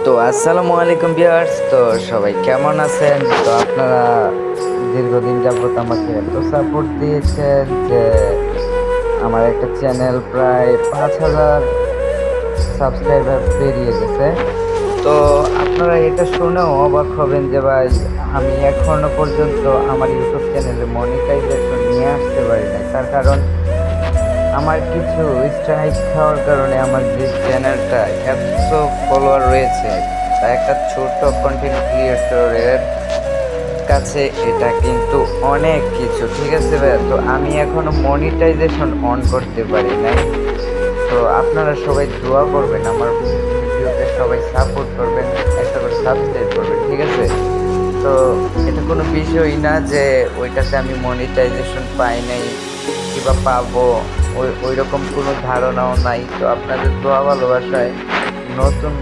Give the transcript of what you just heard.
তো আসসালামু আলাইকুম ভিউয়ার্স। তো সবাই কেমন আছেন? তো আপনারা দীর্ঘদিন যাবত আমাকে এত সাপোর্ট দিয়েছেন যে আমার একটা চ্যানেল প্রায় 5,000 সাবস্ক্রাইবার পেরিয়ে গেছে। তো আপনারা এটা শুনেও অবাক হবেন যে ভাই, আমি এখনো পর্যন্ত আমার ইউটিউব চ্যানেলে মনিটাইজেশন নিয়ে আসতে পারি নাই। তার কারণ আমার কিছু স্ট্রাইক খাওয়ার কারণে আমার যে চ্যানেলটা এত ফলোয়ার রয়েছে, তা একটা ছোট কন্টেন্ট ক্রিয়েটরের কাছে এটা কিন্তু অনেক কিছু। ঠিক আছে ভাইয়া, তো আমি এখনো মনিটাইজেশন অন করতে পারি নাই। তো আপনারা সবাই দোয়া করবেন, আমার ভিডিওতে সবাই সাপোর্ট করবেন, একটা করে সাবস্ক্রাইব করবেন, ঠিক আছে? তো এটা কোনো বিষয়ই না যে ওইটাতে আমি মনিটাইজেশন পাই নাই কিংবা পাবো, ওই রকম কোনো ধারণাও নাই। তো আপনাদের দোয়া ভালোবাসায় নতুন